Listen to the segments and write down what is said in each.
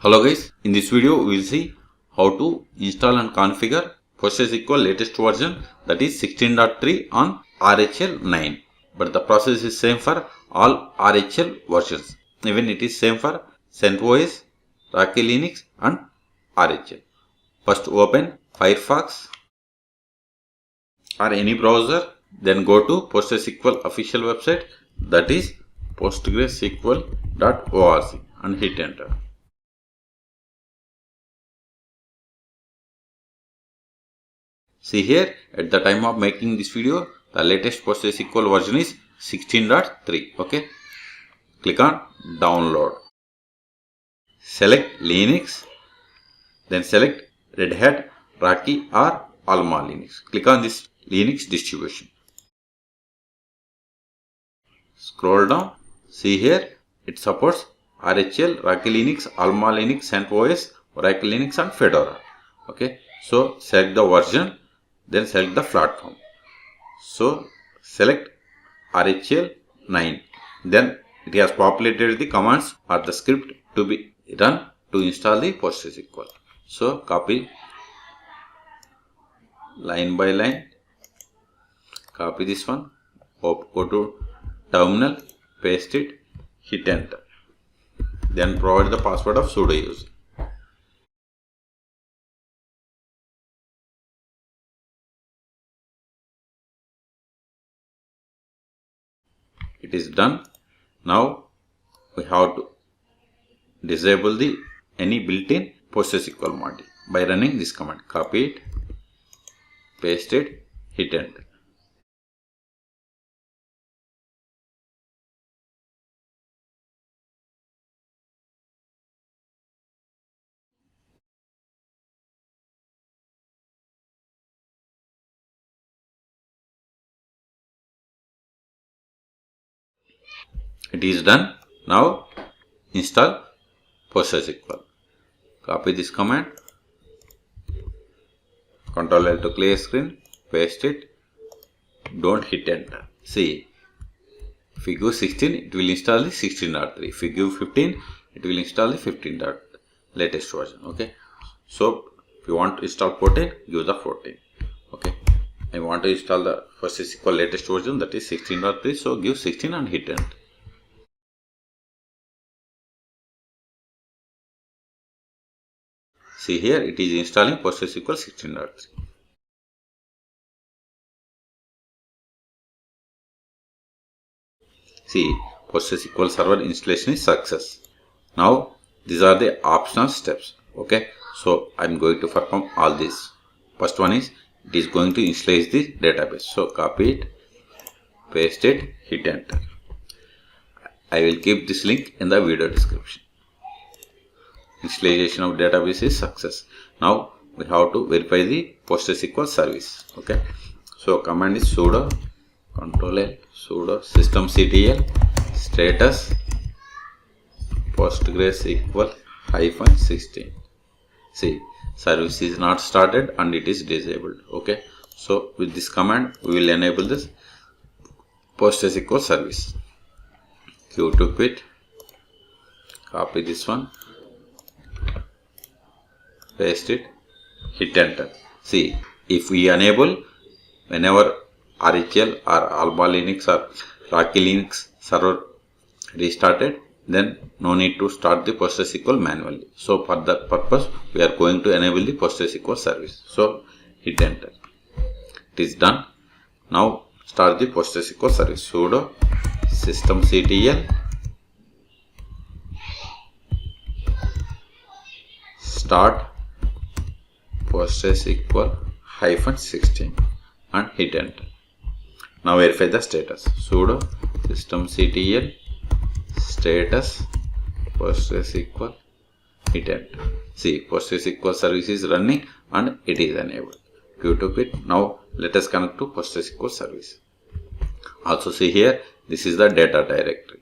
Hello guys, in this video we will see how to install and configure PostgreSQL latest version, that is 16.3 on RHEL 9. But the process is same for all RHEL versions. Even it is same for CentOS, RHEL Linux and RHEL. First open Firefox or any browser, then go to PostgreSQL official website, that is postgresql.org, and hit enter. See here, at the time of making this video, the latest PostgreSQL version is 16.3. Okay. Click on download. Select Linux. Then select Red Hat, RHEL or Alma Linux. Click on this Linux distribution. Scroll down. See here, it supports RHEL, RHEL Linux, Alma Linux, CentOS, RHEL Linux and Fedora. Okay. So select the version. Then select the platform. So select RHEL 9. Then it has populated the commands or the script to be run to install the PostgreSQL. So copy line by line. Copy this one. Go to terminal. Paste it. Hit enter. Then provide the password of sudo user. It is done. Now we have to disable the any built-in PostgreSQL module by running this command. Copy it, paste it, hit enter. It is done. Now install PostgreSQL. Copy this command. Ctrl L to clear screen. Paste it. Don't hit enter. See, if you give 16, it will install the 16.3. If you give 15, it will install the 15. Latest version. Okay. So if you want to install 14, give the 14. Okay. I want to install the PostgreSQL latest version, that is 16.3. So give 16 and hit enter. See here, it is installing PostgreSQL 16.3. See, PostgreSQL server installation is success. Now, these are the optional steps. Okay, so I'm going to perform all this. First one is, it is going to initialize the database. So copy it, paste it, hit enter. I will keep this link in the video description. Initialization of database is success. Now we have to verify the PostgreSQL service. Okay, so command is sudo Ctrl L sudo systemctl status PostgreSQL -16. See, service is not started and it is disabled. Okay, so with this command we will enable this PostgreSQL service. Q to quit. Copy this one. Paste it, hit enter. See, if we enable whenever RHEL or Alma Linux or RHEL Linux server restarted, then no need to start the PostgreSQL manually. So for that purpose, we are going to enable the PostgreSQL service. So hit enter. It is done. Now start the PostgreSQL service. Sudo systemctl start PostgreSQL -16 and hit enter. Now verify the status. Sudo systemctl status PostgreSQL, hit enter. See, PostgreSQL service is running and it is enabled. Q to quit. Now let us connect to PostgreSQL service. Also see here, this is the data directory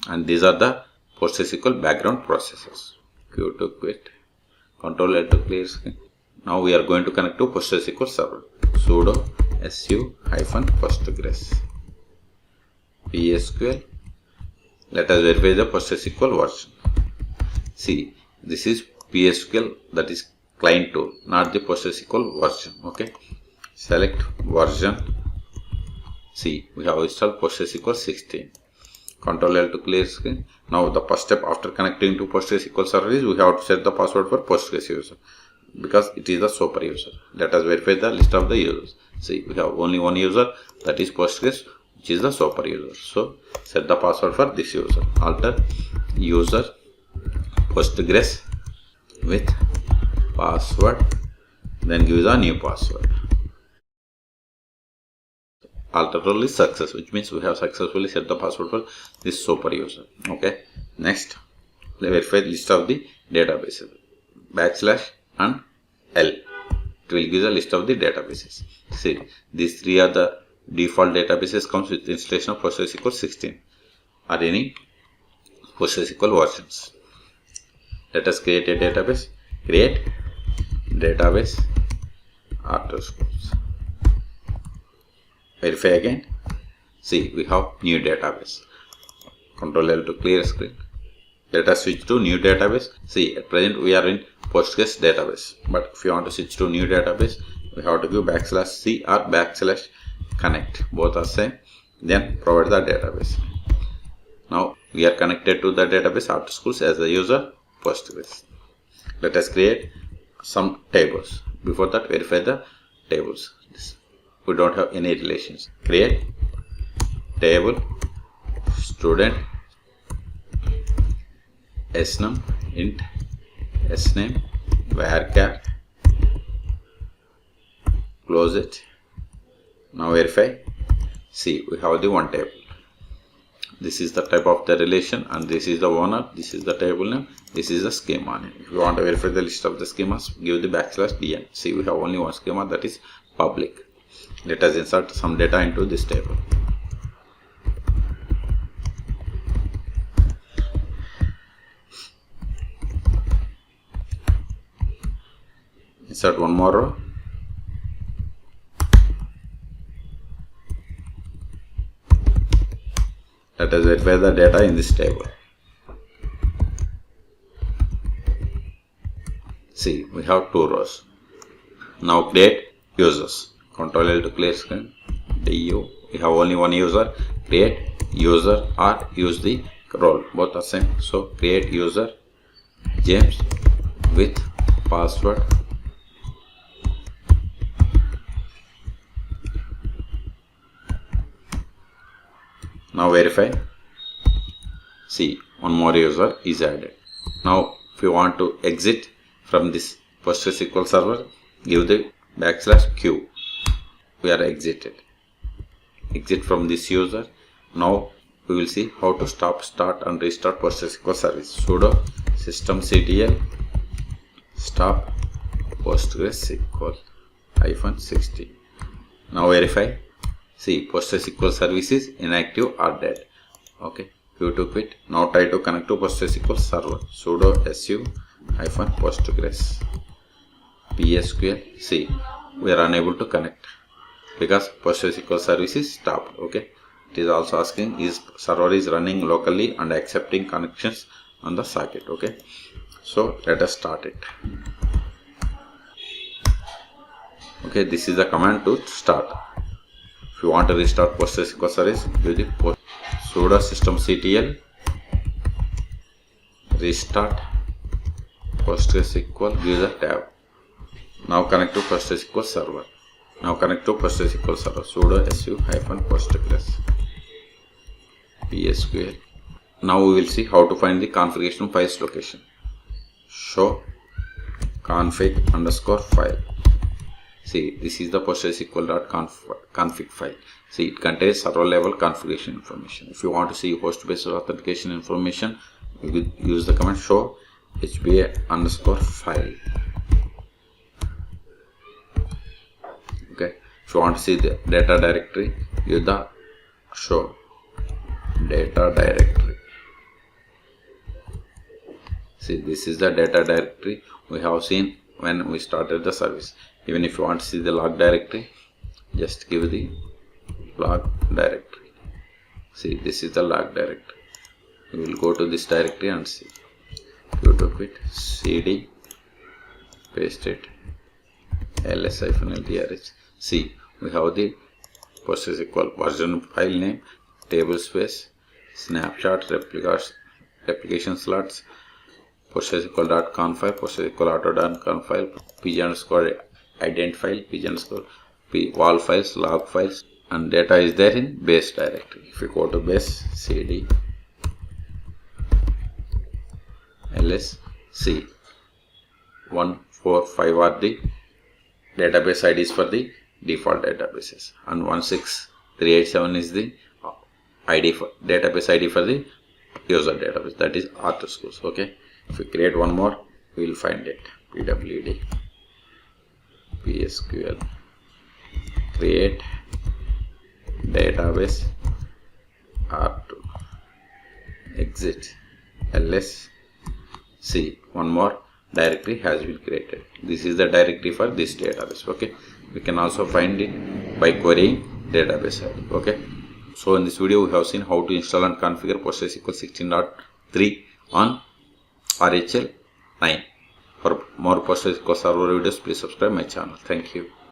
and these are the PostgreSQL background processes. Q to quit. Ctrl L to clear screen. Now we are going to connect to PostgreSQL server. Sudo su-postgres PSQL. Let us verify the PostgreSQL version. See, this is PSQL, that is client tool, not the PostgreSQL version. Okay, select version. See, we have installed PostgreSQL 16. Control L to clear screen. Now the first step after connecting to PostgreSQL server is we have to set the password for Postgres user, because it is the super user. Let us verify the list of the users. See, we have only one user, that is Postgres, which is the super user. So set the password for this user. Alter user Postgres with password, then give the new password. Alter role is success, which means we have successfully set the password for this super user. Okay, next verify the list of the databases. Backslash and L, it will give the list of the databases. See, these three are the default databases comes with installation of PostgreSQL 16 or any PostgreSQL versions. Let us create a database. Create database after schools. Verify again. See, we have new database. Control L to clear screen. Let us switch to new database. See, at present we are in Postgres database, but if you want to switch to new database, we have to give \c or \connect. Both are same. Then provide the database. Now we are connected to the database after schools as the user Postgres. Let us create some tables. Before that, verify the tables. We don't have any relations. Create table student snum int sname varchar, close it. Now verify. See, we have the one table. This is the type of the relation, and this is the owner, this is the table name, this is the schema name. If you want to verify the list of the schemas, give the \dn. See, we have only one schema, that is public. Let us insert some data into this table. Insert one more row. Let us verify the data in this table. See, we have two rows. Now create users. Control L to clear screen. Du, we have only one user. Create user or use the role. Both are same. So create user James with password. Now verify. See, one more user is added. Now if you want to exit from this PostgreSQL server, give the \q. We are exited. Exit from this user. Now we will see how to stop, start and restart PostgreSQL service. Sudo systemctl stop PostgreSQL -16. Now verify. See, PostgreSQL service is inactive or dead. Okay, you to quit. Now try to connect to PostgreSQL server. Sudo su -postgres PSQL. See, we are unable to connect because PostgreSQL service is stopped. Okay, it is also asking is server is running locally and accepting connections on the socket. Okay, so let us start it. Okay, this is the command to start. If you want to restart PostgreSQL service, give the sudo systemctl restart PostgreSQL, give the tab. Now connect to PostgreSQL server. Now connect to PostgreSQL server. Sudo su -postgres PSQL. Now we will see how to find the configuration files location. Show config_file. See, this is the PostgreSQL.config file. See, it contains server level configuration information. If you want to see host-based authentication information, you will use the command show HBA_file. Okay. If you want to see the data directory, use the show data directory. See, this is the data directory we have seen when we started the service. Even if you want to see the log directory, just give the log directory. See, this is the log directory. We will go to this directory and see. Q to quit, cd, paste it, ls-ltrh. See, we have the PostgreSQL version file name, table space, snapshot, replication slots, PostgreSQL.conf file, PostgreSQL auto.conf file, pg underscore ident file, pg underscore wall files, log files, and data is there in base directory. If you go to base, cd, ls, c, 1, 4, 5 are the database IDs for the default databases, and 16387 is the ID for database ID for the user database, that is author schools. Okay, if we create one more, we will find it. pwd PSQL create database R2 exit ls c, one more directory has been created. This is the directory for this database. Okay, we can also find it by querying database ID. Okay, so in this video we have seen how to install and configure PostgreSQL 16.3 on RHEL 9. For more PostgreSQL server videos, please subscribe my channel. Thank you.